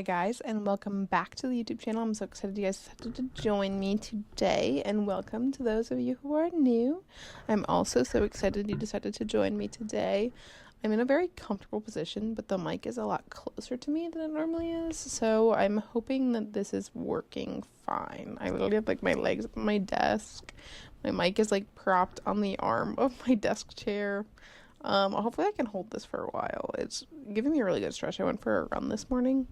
Hi guys, and welcome back to the YouTube channel. I'm so excited you guys decided to join me today, and welcome to those of you who are new. I'm also so excited you decided to join me today. I'm in a very comfortable position, but the mic is a lot closer to me than it normally is, so I'm hoping that this is working fine. I literally have like my legs up on my desk. My mic is like propped on the arm of my desk chair. Hopefully I can hold this for a while. It's giving me a really good stretch. I went for a run this morning.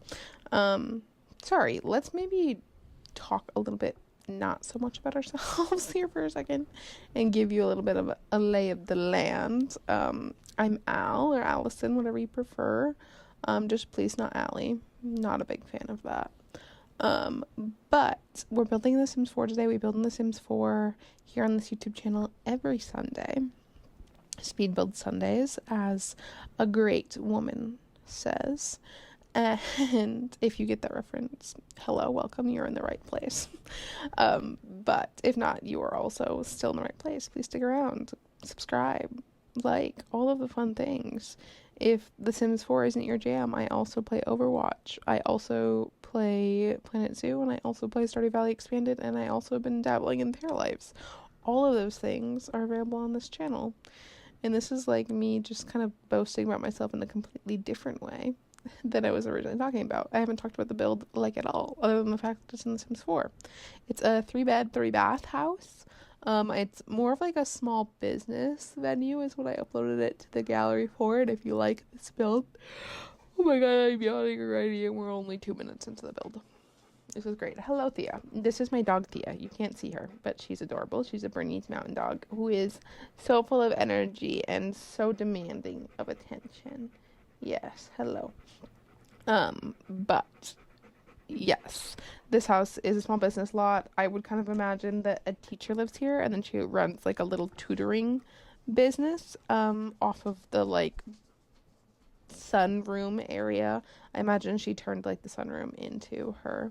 Sorry, let's maybe talk a little bit, not so much about ourselves here for a second, and give you a little bit of a lay of the land. I'm Al, or Allison, whatever you prefer. Just please not Allie. Not a big fan of that. But we're building The Sims 4 today. We build in The Sims 4 here on this YouTube channel every Sunday. Speed build Sundays, as a great woman says. And if you get that reference, hello, welcome, you're in the right place. But if not, you are also still in the right place. Please stick around, subscribe, like all of the fun things. If The Sims 4 isn't your jam, I also play Overwatch. I also play Planet Zoo, and I also play Stardew Valley Expanded, and I also have been dabbling in Pair Lives. All of those things are available on this channel. And this is like me just kind of boasting about myself in a completely different way than I was originally talking about. I haven't talked about the build like at all, other than the fact that it's in The Sims 4. It's a 3-bed, 3-bath house. It's more of like a small business venue is what I uploaded it to the gallery for. And if you like this build, oh my god, I'm yawning already, and we're only 2 minutes into the build. This is great. Hello, Thea. This is my dog, Thea. You can't see her, but she's adorable. She's a Bernese mountain dog who is so full of energy and so demanding of attention. Yes, hello. But yes, this house is a small business lot. I would kind of imagine that a teacher lives here, and then she runs like a little tutoring business off of the like sunroom area. I imagine she turned like the sunroom into her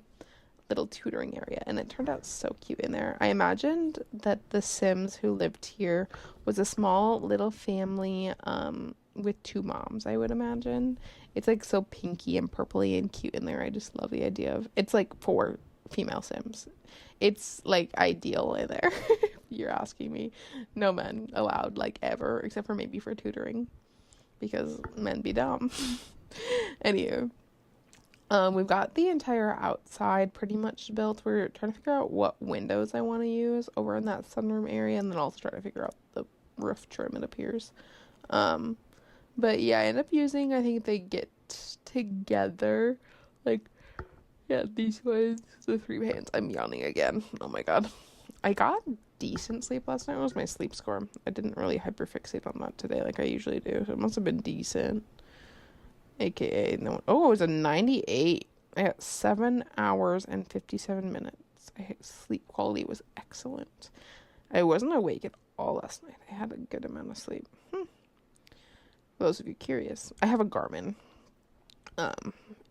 little tutoring area, and it turned out so cute in there. I imagined that the Sims who lived here was a small little family with 2 moms. I would imagine it's like so pinky and purpley and cute in there. I just love the idea of it's like 4 female Sims. It's like ideal in there. If you're asking me, no men allowed, like, ever, except for maybe for tutoring, because men be dumb. Anywho, we've got the entire outside pretty much built. We're trying to figure out what windows I want to use over in that sunroom area, and then also try to figure out the roof trim, it appears. But yeah, I end up using, I think they get together, like, yeah, these ones, the 3 pans. I'm yawning again. Oh my god. I got decent sleep last night. What was my sleep score? I didn't really hyperfixate on that today like I usually do, so it must have been decent. AKA, no. Oh, it was a 98. I got 7 hours and 57 minutes. Sleep quality was excellent. I wasn't awake at all last night. I had a good amount of sleep. For those of you curious, I have a Garmin.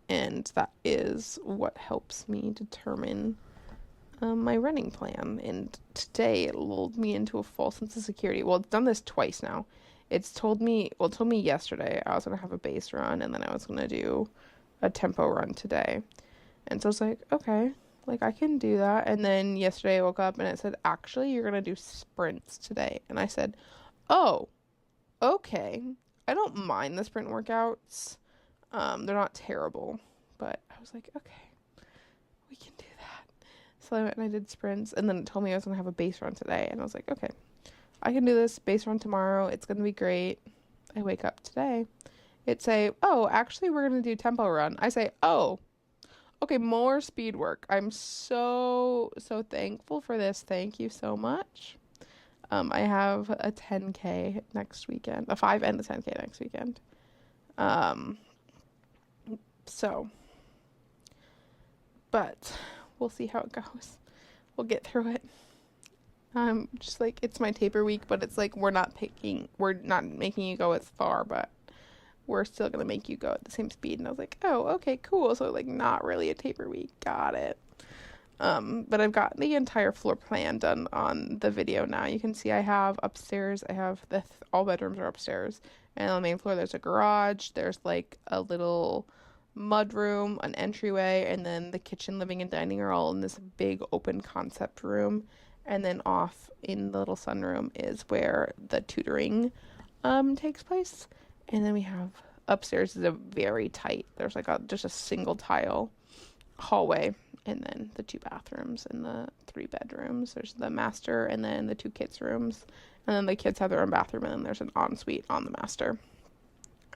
And that is what helps me determine my running plan. And today it lulled me into a false sense of security. Well, it's done this twice now. It told me yesterday I was going to have a base run, and then I was going to do a tempo run today. And so I was like, okay, like I can do that. And then yesterday I woke up and it said, actually, you're going to do sprints today. And I said, oh, okay. I don't mind the sprint workouts. They're not terrible, but I was like, okay, we can do that. So I went and I did sprints, and then it told me I was going to have a base run today. And I was like, okay, I can do this base run tomorrow. It's going to be great. I wake up today. It say, oh, actually, we're going to do tempo run. I say, oh, okay, more speed work. I'm so thankful for this. Thank you so much. I have a 10K next weekend, a 5 and a 10K next weekend. But we'll see how it goes. We'll get through it. Just like, it's my taper week, but it's like we're not making you go as far, but we're still gonna make you go at the same speed. And I was like, oh, okay, cool. So like not really a taper week. Got it. But I've got the entire floor plan done on the video now. You can see I have upstairs, I have all bedrooms are upstairs, and on the main floor there's a garage, there's like a little mudroom, an entryway, and then the kitchen, living, and dining are all in this big open concept room. And then off in the little sunroom is where the tutoring takes place. And then we have upstairs is a very tight, there's like just a single tile hallway, and then the 2 bathrooms and the 3 bedrooms. There's the master and then the 2 kids' rooms. And then the kids have their own bathroom, and then there's an ensuite on the master.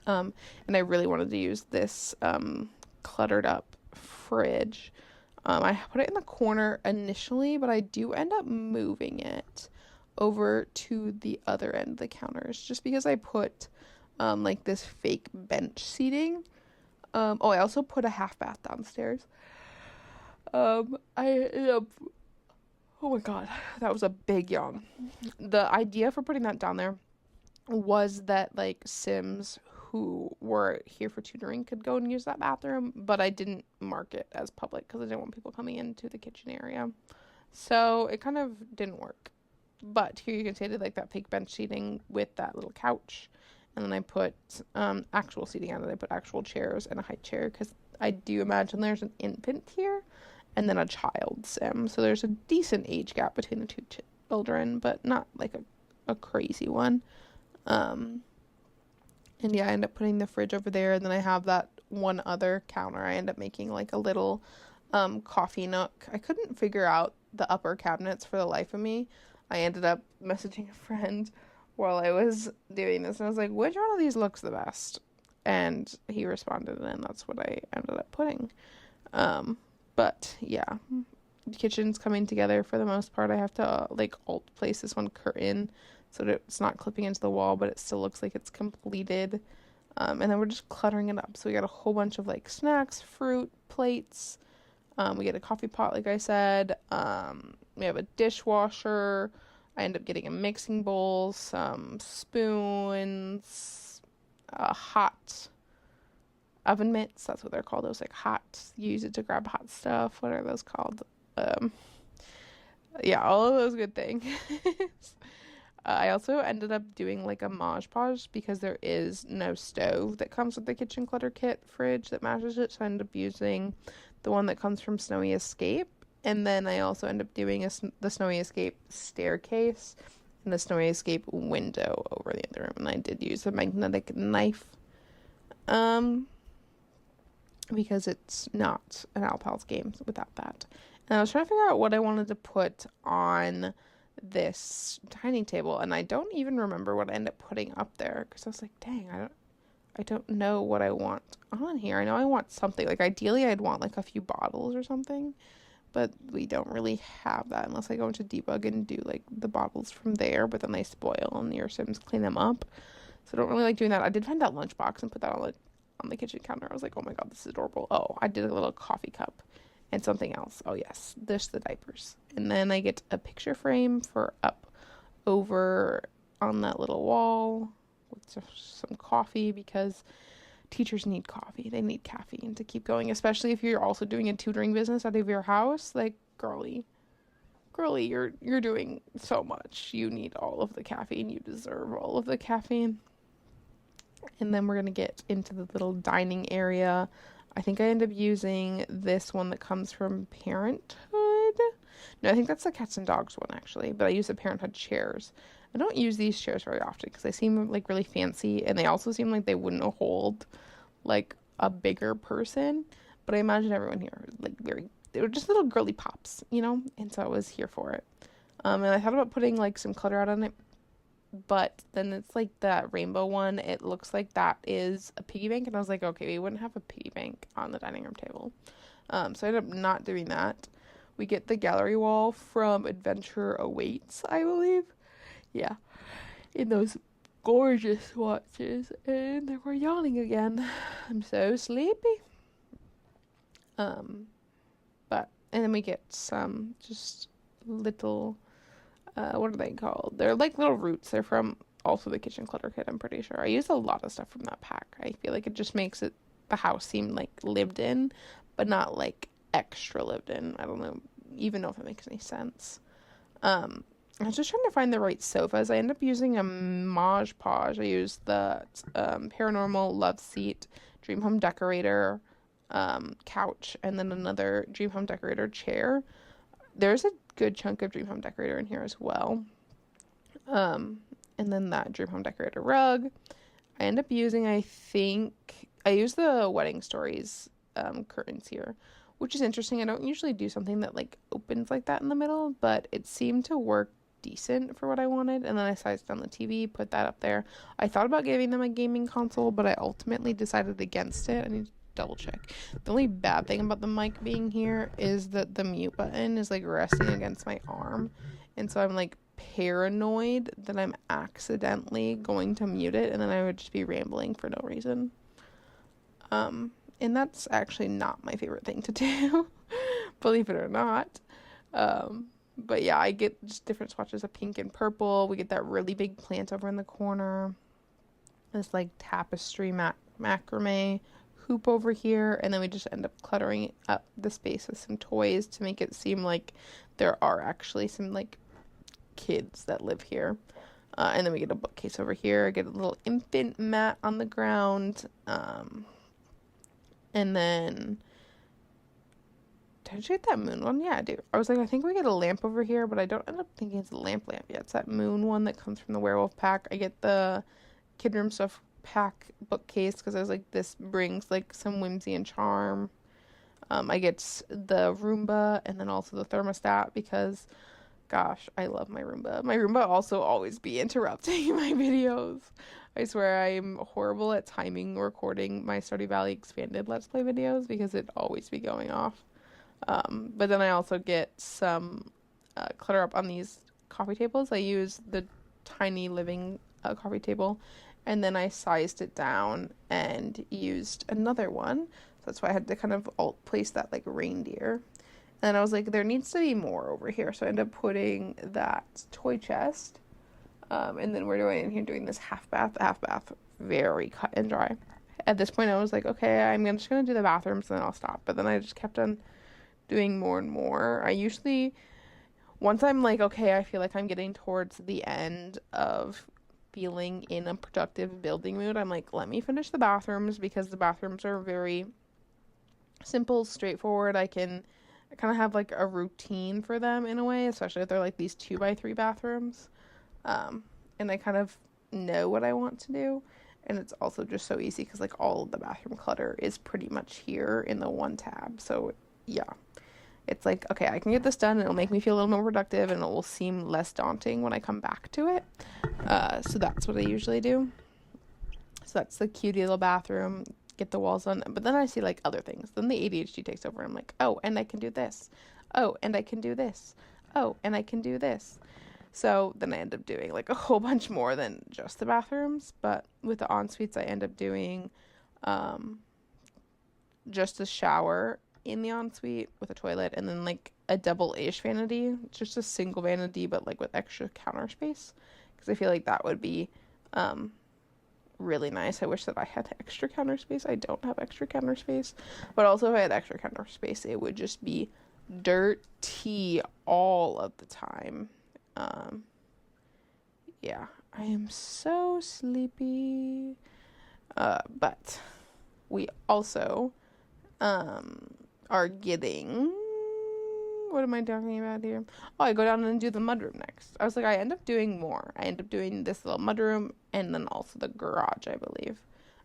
And I really wanted to use this cluttered up fridge. I put it in the corner initially, but I do end up moving it over to the other end of the counters just because I put like this fake bench seating. I also put a half bath downstairs. I ended up, oh my god, that was a big yawn. The idea for putting that down there was that like Sims who were here for tutoring could go and use that bathroom, but I didn't mark it as public because I didn't want people coming into the kitchen area. So it kind of didn't work. But here you can see I did like that fake bench seating with that little couch. And then I put actual seating on it. I put actual chairs and a high chair because I do imagine there's an infant here and then a child sim. So there's a decent age gap between the 2 children, but not like a crazy one. And yeah, I end up putting the fridge over there, and then I have that one other counter. I end up making like a little coffee nook. I couldn't figure out the upper cabinets for the life of me. I ended up messaging a friend while I was doing this, and I was like, which one of these looks the best? And he responded, and that's what I ended up putting. But yeah, the kitchen's coming together for the most part. I have to like alt place this one curtain so that it's not clipping into the wall, but it still looks like it's completed. And then we're just cluttering it up. So we got a whole bunch of like snacks, fruit, plates. We get a coffee pot, like I said. We have a dishwasher. I end up getting a mixing bowl, some spoons, hot oven mitts. That's what they're called. Those like hot, you use it to grab hot stuff. What are those called? Yeah, all of those good things. I also ended up doing like a Mod Podge because there is no stove that comes with the kitchen clutter kit fridge that matches it. So I ended up using the one that comes from Snowy Escape. And then I also end up doing the Snowy Escape staircase and the Snowy Escape window over the other room. And I did use a magnetic knife because it's not an Alpals game without that. And I was trying to figure out what I wanted to put on this dining table, and I don't even remember what I ended up putting up there because I was like, dang, I don't know what I want on here. I know I want something, like ideally I'd want like a few bottles or something, but we don't really have that unless I go into debug and do like the bottles from there, but then they spoil and your Sims clean them up. So I don't really like doing that. I did find that lunchbox and put that on the kitchen counter. I was like, oh my god, this is adorable. Oh, I did a little coffee cup and something else. Oh yes, there's the diapers. And then I get a picture frame for up over on that little wall with some coffee because teachers need coffee. They need caffeine to keep going, especially if you're also doing a tutoring business out of your house. Like, girly, you're doing so much. You need all of the caffeine. You deserve all of the caffeine. And then we're going to get into the little dining area. I think I end up using this one that comes from Parenthood. No, I think that's the cats and dogs one, actually. But I use the Parenthood chairs. I don't use these chairs very often because they seem, like, really fancy. And they also seem like they wouldn't hold, like, a bigger person. But I imagine everyone here, like, they were just little girly pops, you know? And so I was here for it. And I thought about putting, like, some clutter out on it. But then it's like that rainbow one. It looks like that is a piggy bank. And I was like, okay, we wouldn't have a piggy bank on the dining room table. So I ended up not doing that. We get the gallery wall from Adventure Awaits, I believe. Yeah. In those gorgeous swatches. And they were yawning again. I'm so sleepy. And then we get some just little... what are they called? They're like little roots. They're from also the kitchen clutter kit, I'm pretty sure. I use a lot of stuff from that pack. I feel like it just makes the house seem like lived in, but not like extra lived in. I don't know, even know if it makes any sense. I was just trying to find the right sofas. I end up using a Mod Podge. I used the Paranormal Love Seat, Dream Home Decorator, couch, and then another Dream Home Decorator chair. There's a good chunk of Dream Home Decorator in here as well. And then that Dream Home Decorator rug. I end up using, I think, I use the Wedding Stories curtains here, which is interesting. I don't usually do something that like opens like that in the middle, but it seemed to work decent for what I wanted. And then I sized down the TV, put that up there. I thought about giving them a gaming console, but I ultimately decided against it. I need to double check. The only bad thing about the mic being here is that the mute button is like resting against my arm, and so I'm like paranoid that I'm accidentally going to mute it and then I would just be rambling for no reason. And that's actually not my favorite thing to do, believe it or not. But yeah, I get just different swatches of pink and purple. We get that really big plant over in the corner. This like tapestry macrame hoop over here, and then we just end up cluttering up the space with some toys to make it seem like there are actually some like kids that live here. And then we get a bookcase over here. I get a little infant mat on the ground. And then did I get that moon one? Yeah, I do. I was like, I think we get a lamp over here, but I don't end up thinking it's a lamp yet. It's that moon one that comes from the werewolf pack. I get the kid room stuff pack bookcase because I was like, this brings like some whimsy and charm. I get the Roomba and then also the thermostat because gosh, I love my Roomba. My Roomba also always be interrupting my videos. I swear I'm horrible at timing recording my Stardew Valley Expanded Let's Play videos because it always be going off. But then I also get some clutter up on these coffee tables. I use the tiny living coffee table, and then I sized it down and used another one. So that's why I had to kind of place that like reindeer. And I was like, there needs to be more over here. So I ended up putting that toy chest. And then we're doing this half bath, very cut and dry. At this point, I was like, okay, I'm just going to do the bathrooms and then I'll stop. But then I just kept on doing more and more. I usually, once I'm like, okay, I feel like I'm getting towards the end of feeling in a productive building mood, I'm like, let me finish the bathrooms because the bathrooms are very simple, straightforward. I kind of have like a routine for them in a way, especially if they're like these 2x3 bathrooms. And I kind of know what I want to do. And it's also just so easy because like all of the bathroom clutter is pretty much here in the one tab. So yeah, it's like, okay, I can get this done and it'll make me feel a little more productive and it will seem less daunting when I come back to it. So that's what I usually do. So that's the cutie little bathroom, get the walls done. But then I see like other things. Then the ADHD takes over. I'm like, oh, and I can do this. Oh, and I can do this. Oh, and I can do this. So then I end up doing like a whole bunch more than just the bathrooms. But with the en-suites, I end up doing just a shower in the ensuite with a toilet and then like a double-ish vanity. It's just a single vanity, but like with extra counter space. Because I feel like that would be really nice. I wish that I had extra counter space. I don't have extra counter space. But also if I had extra counter space, it would just be dirty all of the time. Yeah, I am so sleepy. But we also are getting, what am I talking about here? Oh, I go down and do the mudroom next. I was like, I end up doing more. I end up doing this little mudroom and then also the garage, I believe.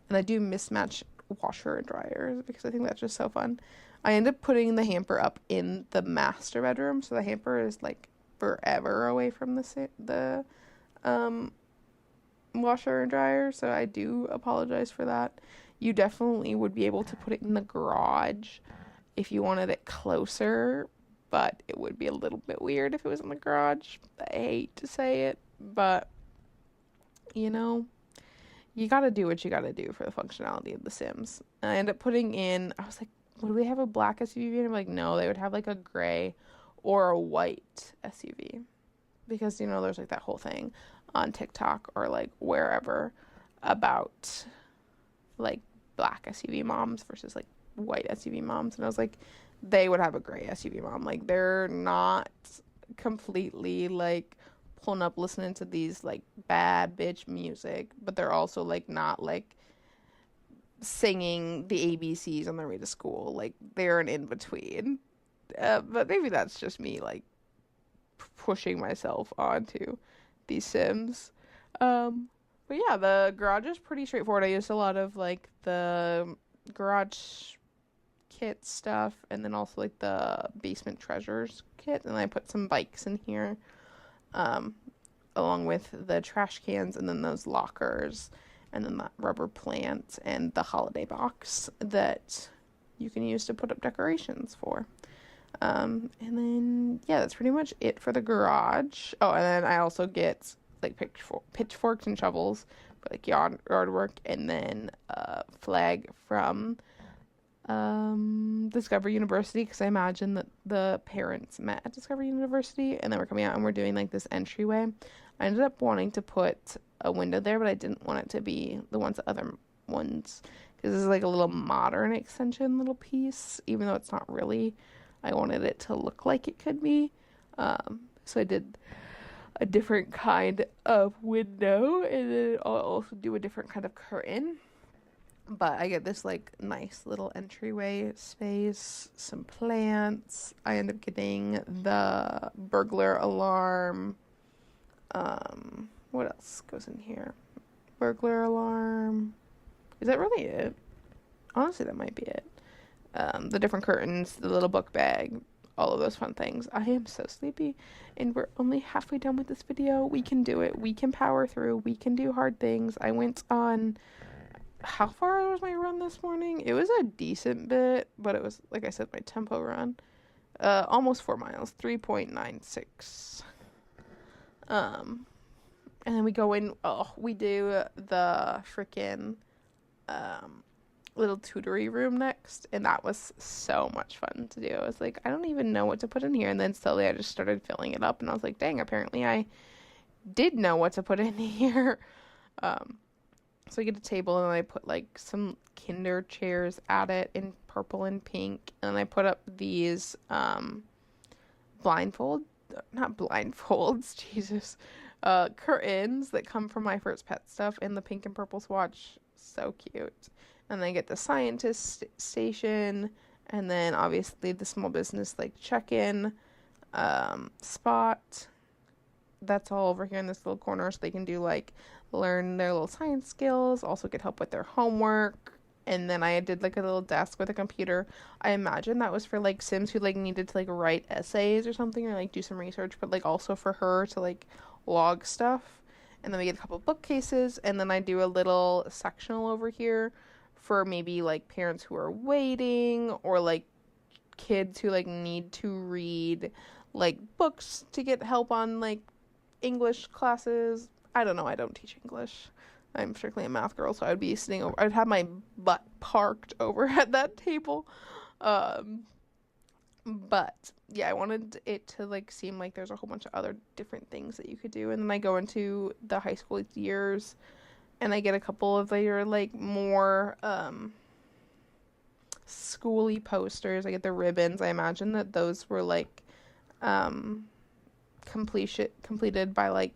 And I do mismatch washer and dryers because I think that's just so fun. I end up putting the hamper up in the master bedroom, so the hamper is like forever away from the washer and dryer, so I do apologize for that. You definitely would be able to put it in the garage if you wanted it closer, but it would be a little bit weird if it was in the garage. I hate to say it, but you know, you gotta do what you gotta do for the functionality of The Sims. And I end up putting in, I was like, would we have a black SUV? And I'm like, no, they would have like a gray or a white SUV. Because, you know, there's like that whole thing on TikTok or like wherever about like black SUV moms versus like white SUV moms. And I was like, they would have a gray SUV mom. Like, they're not completely like pulling up listening to these like bad bitch music, but they're also like not like singing the ABCs on their way to school. Like they're an in between. But maybe that's just me like pushing myself onto these Sims. But yeah, the garage is pretty straightforward. I used a lot of like the garage kit stuff and then also like the basement treasures kit, and I put some bikes in here um along with the trash cans and then those lockers and then that rubber plant and the holiday box that you can use to put up decorations for. And then yeah, that's pretty much it for the garage. Oh, and then I also get like pitchforks and shovels for like yard work, and then a flag from Discovery University, because I imagine that the parents met at Discovery University and then we're coming out and we're doing like this entryway. I ended up wanting to put a window there, but I didn't want it to be the other ones, because this is like a little modern extension little piece, even though it's not really. I wanted it to look like it could be. So I did a different kind of window, and then I'll also do a different kind of curtain. But I get this like nice little entryway space, some plants. I end up getting the burglar alarm. What else goes in here? Burglar alarm. Is that really it? Honestly, that might be it. The different curtains, the little book bag, all of those fun things. I am so sleepy, and we're only halfway done with this video. We can do it. We can power through. We can do hard things. I went on... How far was my run this morning? It was a decent bit, but it was, like I said, my tempo run. Almost 4 miles, 3.96. And then we go in, we do the freaking, little tutoring room next, and that was so much fun to do. I was like, I don't even know what to put in here, and then slowly I just started filling it up, and I was like, dang, apparently I did know what to put in here. So I get a table, and I put like some kinder chairs at it in purple and pink, and I put up these not blindfolds, Jesus, curtains that come from My First Pet stuff in the pink and purple swatch. So cute. And then I get the scientist station, and then obviously the small business like check-in spot. That's all over here in this little corner, so they can do like learn their little science skills, also get help with their homework. And then I did like a little desk with a computer. I imagine that was for like Sims who like needed to like write essays or something, or like do some research, but like also for her to like log stuff. And then we get a couple bookcases, and then I do a little sectional over here for maybe like parents who are waiting, or like kids who like need to read like books to get help on like English classes. I don't know, I don't teach English. I'm strictly a math girl, so I'd be sitting over, I'd have my butt parked over at that table. But yeah, I wanted it to like seem like there's a whole bunch of other different things that you could do. And then I go into the high school years, and I get a couple of their like more schooly posters. I get the ribbons. I imagine that those were like completed by like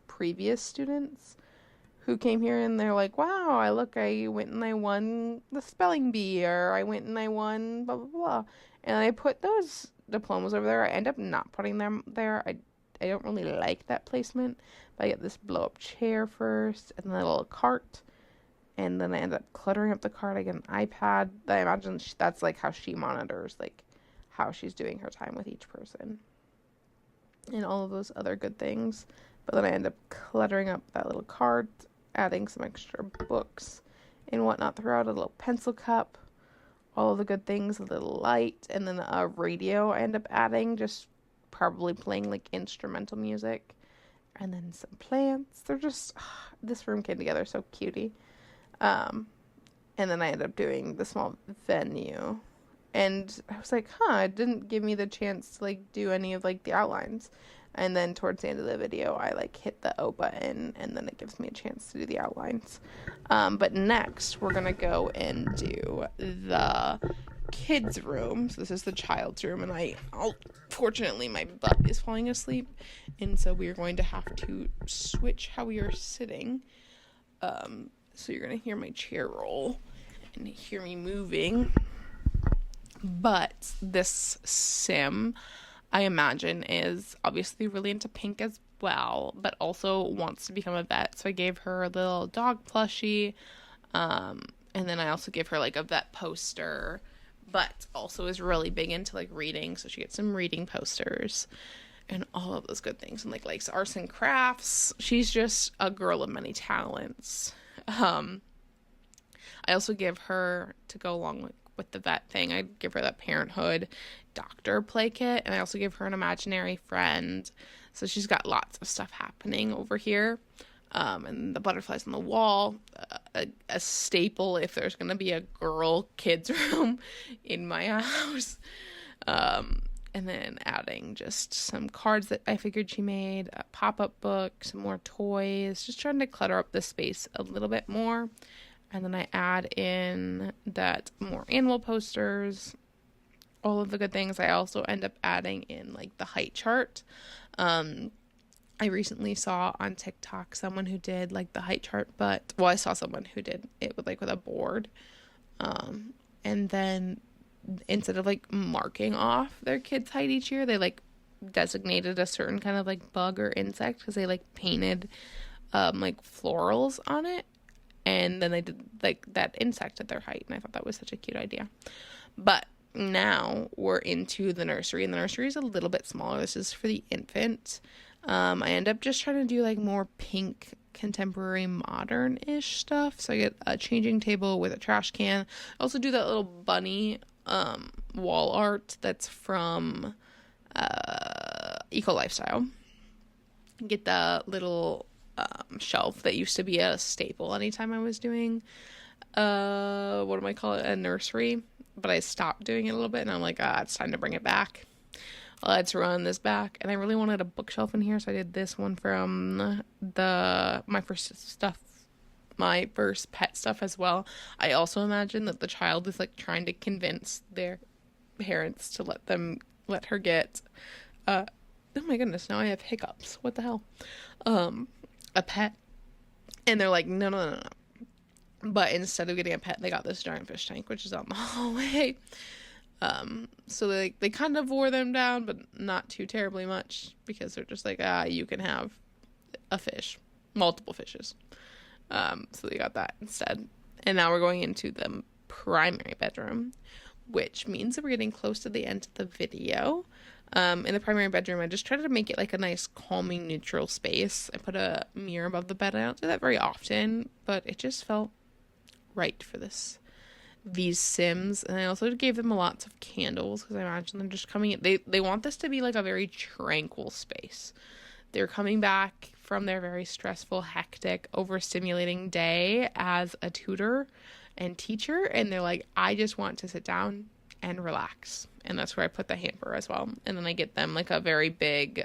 previous students who came here, and they're like, wow, I went and I won the spelling bee, or I went and I won blah blah blah. And I put those diplomas over there. I end up not putting them there. I don't really like that placement, but I get this blow up chair first, and then a little cart, and then I end up cluttering up the cart. I get an iPad. I imagine that's like how she monitors like how she's doing her time with each person and all of those other good things. But then I end up cluttering up that little cart, adding some extra books and whatnot throughout, a little pencil cup, all of the good things, a little light, and then a radio I end up adding, just probably playing like instrumental music, and then some plants. They're just, this room came together so cutie. And then I end up doing the small venue, and I was like, it didn't give me the chance to like do any of like the outlines. And then towards the end of the video, I like hit the O button, and then it gives me a chance to do the outlines. But next, we're gonna go and do the kids' room. So this is the child's room, and fortunately, my butt is falling asleep, and so we are going to have to switch how we are sitting. So you're gonna hear my chair roll, can hear me moving. But this sim, I imagine, is obviously really into pink as well, but also wants to become a vet. So I gave her a little dog plushie, and then I also gave her like a vet poster, but also is really big into like reading, so she gets some reading posters and all of those good things, and like likes arts and crafts. She's just a girl of many talents. I also give her, to go along with the vet thing, I give her that parenthood doctor play kit, and I also give her an imaginary friend. So she's got lots of stuff happening over here. And the butterflies on the wall, a staple if there's going to be a girl kids room in my house. And then adding just some cards that I figured she made, a pop-up book, some more toys, just trying to clutter up the space a little bit more. And then I add in that more animal posters, all of the good things. I also end up adding in like the height chart. I recently saw on TikTok someone who did like the height chart, I saw someone who did it with a board. And then instead of like marking off their kids' height each year, they like designated a certain kind of like bug or insect, because they like painted like florals on it. And then they did like that insect at their height. And I thought that was such a cute idea. But now we're into the nursery, and the nursery is a little bit smaller. This is for the infant. I end up just trying to do like more pink, contemporary, modern-ish stuff. So I get a changing table with a trash can. I also do that little bunny wall art that's from Eco Lifestyle. Get the little shelf that used to be a staple anytime I was doing a nursery, but I stopped doing it a little bit, and I'm like, it's time to bring it back. Let's run this back. And I really wanted a bookshelf in here, so I did this one from my first pet stuff as well. I also imagine that the child is like trying to convince their parents to let her get oh my goodness, now I have hiccups. What the hell? A pet. And they're like, no. But instead of getting a pet, they got this giant fish tank, which is on the hallway. So they kind of wore them down, but not too terribly much, because they're just like, you can have a fish, multiple fishes. So they got that instead. And now we're going into the primary bedroom, which means that we're getting close to the end of the video. In the primary bedroom, I just try to make it like a nice calming neutral space. I put a mirror above the bed. I don't do that very often, but it just felt right for these Sims. And I also gave them lots of candles, because I imagine them just coming in. They want this to be like a very tranquil space. They're coming back from their very stressful, hectic, overstimulating day as a tutor and teacher, and they're like, I just want to sit down and relax. And that's where I put the hamper as well. And then I get them like a very big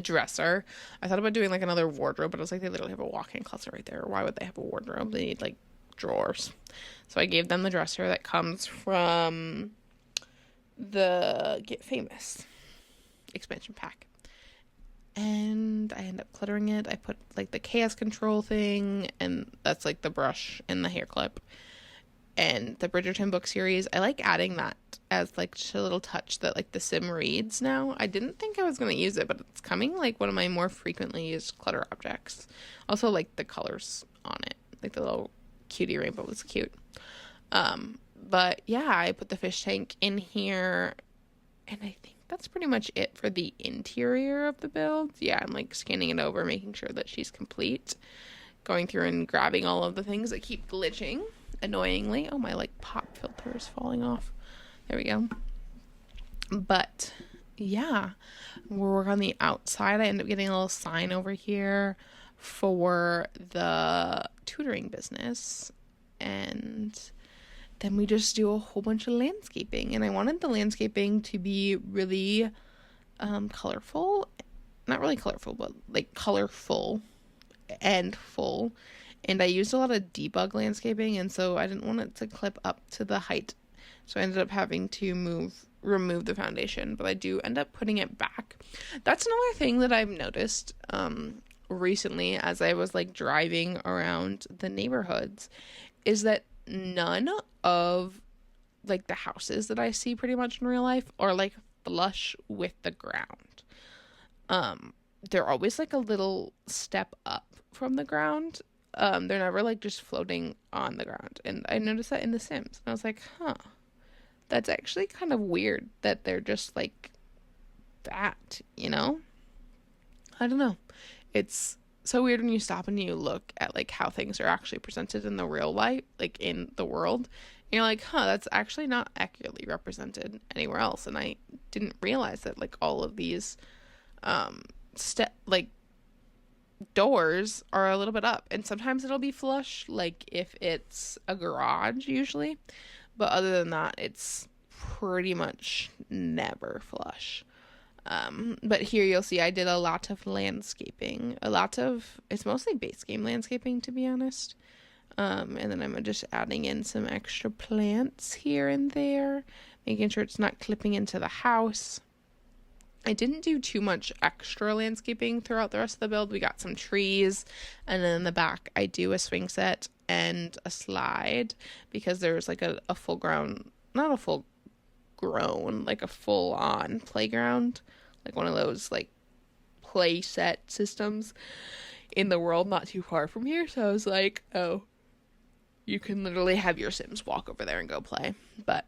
dresser. I thought about doing like another wardrobe, but I was like, they literally have a walk-in closet right there. Why would they have a wardrobe? They need like drawers. So I gave them the dresser that comes from the Get Famous expansion pack. And I end up cluttering it. I put like the chaos control thing, and that's like the brush and the hair clip. And the Bridgerton book series, I like adding that as like just a little touch that like the Sim reads now. I didn't think I was going to use it, but it's coming like one of my more frequently used clutter objects. Also like the colors on it, like the little cutie rainbow was cute. But yeah, I put the fish tank in here, and I think that's pretty much it for the interior of the build. Yeah, I'm like scanning it over, making sure that she's complete, going through and grabbing all of the things that keep glitching annoyingly. Oh, my like pop filter is falling off. There we go. But yeah, we'll work on the outside. I end up getting a little sign over here for the tutoring business, and then we just do a whole bunch of landscaping. And I wanted the landscaping to be really colorful. Not really colorful, but like colorful and full. And I used a lot of debug landscaping, and so I didn't want it to clip up to the height. So I ended up having to remove the foundation, but I do end up putting it back. That's another thing that I've noticed recently as I was like driving around the neighborhoods, is that none of like the houses that I see pretty much in real life are like flush with the ground. They're always like a little step up from the ground. They're never like just floating on the ground. And I noticed that in The Sims. And I was like, huh, that's actually kind of weird that they're just like that, you know? I don't know. It's so weird when you stop and you look at like how things are actually presented in the real life, like in the world. And you're like, huh, that's actually not accurately represented anywhere else. And I didn't realize that like all of these like doors are a little bit up, and sometimes it'll be flush, like if it's a garage usually, but other than that it's pretty much never flush. But here you'll see I did a lot of landscaping, it's mostly base game landscaping, to be honest. And then I'm just adding in some extra plants here and there, making sure it's not clipping into the house. I didn't do too much extra landscaping throughout the rest of the build. We got some trees, and then in the back I do a swing set and a slide, because there's like a full grown, not a full grown, like a full on playground, like one of those like play set systems in the world not too far from here. So I was like, oh, you can literally have your Sims walk over there and go play. But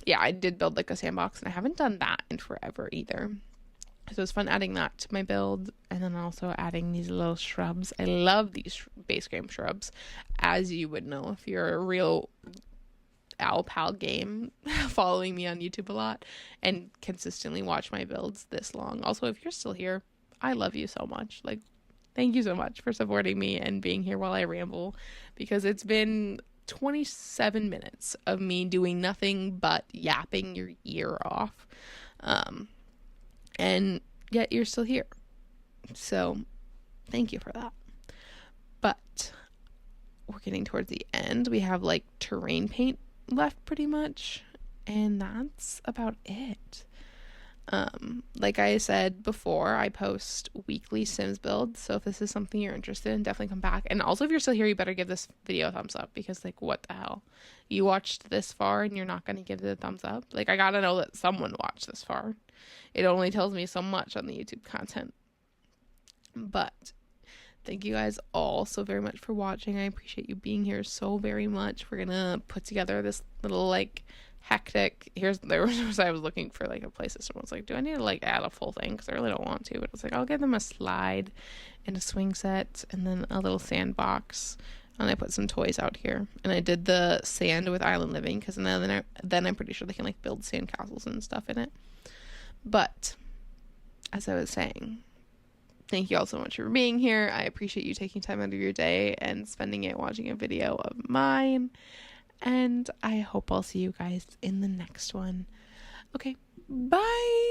yeah, I did build like a sandbox, and I haven't done that in forever either. So it was fun adding that to my build, and then also adding these little shrubs. I love these base game shrubs, as you would know if you're a real Owl Pal game following me on YouTube a lot and consistently watch my builds this long. Also, if you're still here, I love you so much. Like, thank you so much for supporting me and being here while I ramble, because it's been 27 minutes of me doing nothing but yapping your ear off. And yet you're still here. So thank you for that. But we're getting towards the end. We have like terrain paint left pretty much, and that's about it. Like I said before, I post weekly Sims builds, so if this is something you're interested in, definitely come back. And also, if you're still here, you better give this video a thumbs up, because like, what the hell, you watched this far and you're not going to give it a thumbs up? Like, I gotta know that someone watched this far. It only tells me so much on the YouTube content. But thank you guys all so very much for watching. I appreciate you being here so very much. We're gonna put together this little like hectic, I was looking for like a play system. I was like, do I need to like add a full thing, because I really don't want to, but I was like, I'll give them a slide and a swing set and then a little sandbox, and I put some toys out here, and I did the sand with island living, because then I'm pretty sure they can like build sand castles and stuff in it. But as I was saying, thank you all so much for being here. I appreciate you taking time out of your day and spending it watching a video of mine. And I hope I'll see you guys in the next one. Okay, bye!